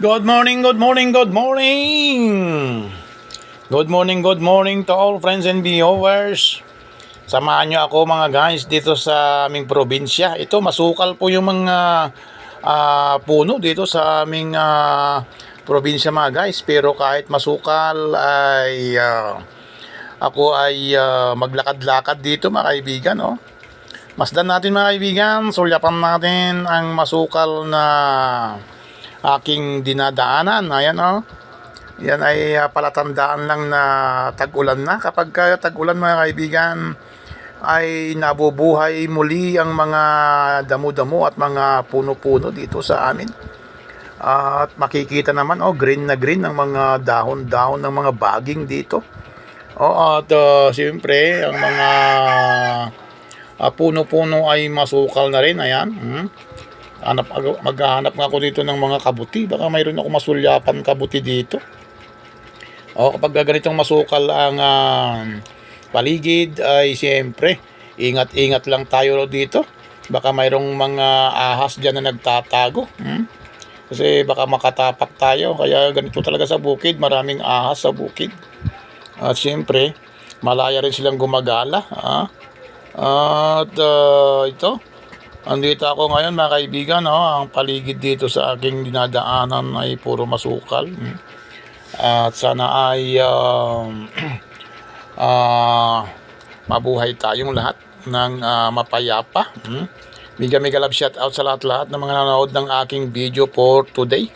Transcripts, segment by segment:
Good morning, good morning, good morning! Good morning to all friends and viewers. Samahan nyo ako mga guys dito sa aming probinsya. Ito, masukal po yung mga puno dito sa aming probinsya mga guys. Pero kahit masukal ay ako ay maglakad-lakad dito mga kaibigan. Oh. Masdan natin mga kaibigan, sulyapan natin ang masukal na aking dinadaanan. Ayan oh. Yan ay palatandaan lang na tag-ulan na. Kapag tag-ulan mga kaibigan ay nabubuhay muli ang mga damo-damo at mga puno-puno dito sa amin. At makikita naman green na green ang mga dahon-dahon ng mga baging dito. At siyempre ang mga puno-puno ay masukal na rin. Ayan. Maghahanap nga ako dito ng mga kabuti. Baka mayroon ako masulyapan kabuti dito. Kapag ganitong masukal ang paligid ay siyempre ingat-ingat lang tayo dito. Baka mayroong mga ahas dyan na nagtatago. Kasi baka makatapak tayo. Kaya ganito talaga sa bukid. Maraming ahas sa bukid. At siyempre malaya rin silang gumagala. At ito, andito ako ngayon mga kaibigan. Ang paligid dito sa aking dinadaanan ay puro masukal. At sana ay mabuhay tayong lahat ng mapayapa. Mega love shout out sa lahat ng mga nanonood ng aking video for today.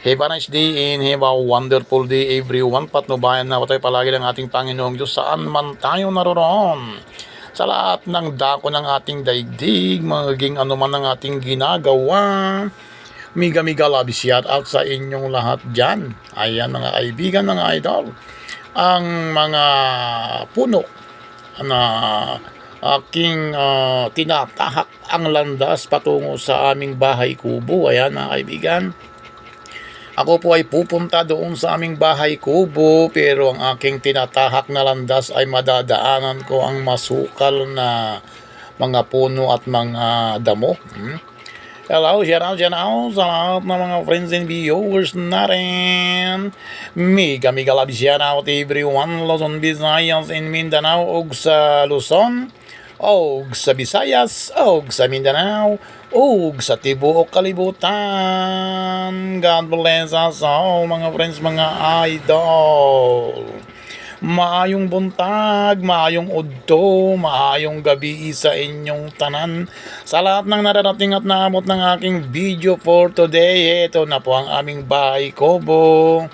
Have a nice day and have a wonderful day everyone. Patnubayan na tayo palagi ng ating Panginoong Diyos saan man tayo naroon. Sa lahat ng dako ng ating daigdig, maging anuman ang ating ginagawa. Mega love shout out sa inyong lahat dyan. Ayan mga kaibigan, mga idol. Ang mga puno na aking tinatahak ang landas patungo sa aming bahay kubo. Ayan mga kaibigan. Ako po ay pupunta doon sa aming bahay kubo pero ang aking tinatahak na landas ay madadaanan ko ang masukal na mga puno at mga damo. Hello, shout out sa lahat ng mga friends and viewers natin. Mega love shout out everyone, Luzon, Visayas, and Mindanao, og sa Luzon, og sa Visayas, og sa Mindanao, og sa tibuok kalibutan. God bless us all, mga friends, mga idol. Maayong buntag, maayong udto, maayong gabi sa inyong tanan. Sa lahat ng nararating at naabot ng aking video for today, ito na po ang aming bahay kubo.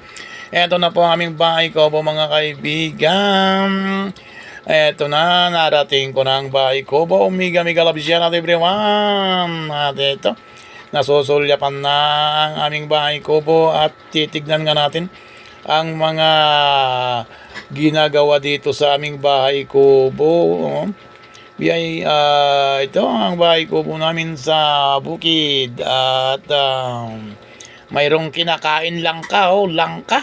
Ito na po ang aming bahay kubo mga kaibigan. Ito na, narating ko na ang bahay kubo. Mega love shout out everyone. At ito, nasusulyapan na ang aming bahay kubo at titignan nga natin ang mga ginagawa dito sa aming bahay kubo. Ito ang bahay kubo namin sa bukid at mayroong kinakain langka. Langka.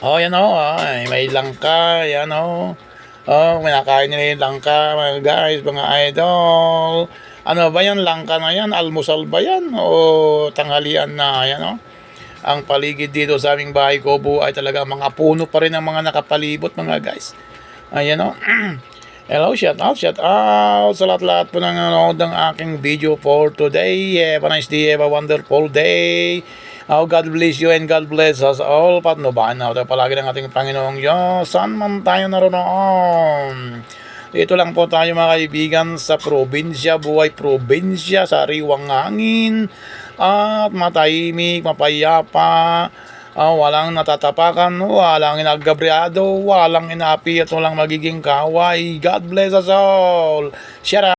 Yan may langka. Yan kinakain nila yung langka mga guys, mga idol. Ano ba yan? Langka na yan? Almusal ba yan? O tanghalian na? Yan ang paligid dito sa aming bahay kubo ay talaga mga puno pa rin ang mga nakapalibot mga guys. Ayan Hello, shout out sa lahat po ng nanonood ng aking video for today. Have a nice day, have a wonderful day. God bless you and God bless us all. Patnubahan na tayo palagi ng ating Panginoong Diyos saan man tayo naroon. Dito lang po tayo mga kaibigan sa probinsya, buhay probinsya, sariwang hangin at matahimik, mapayapa, walang natatapakan, walang inagabriado, walang inapi at walang magiging kaway. God bless us all. Shut up.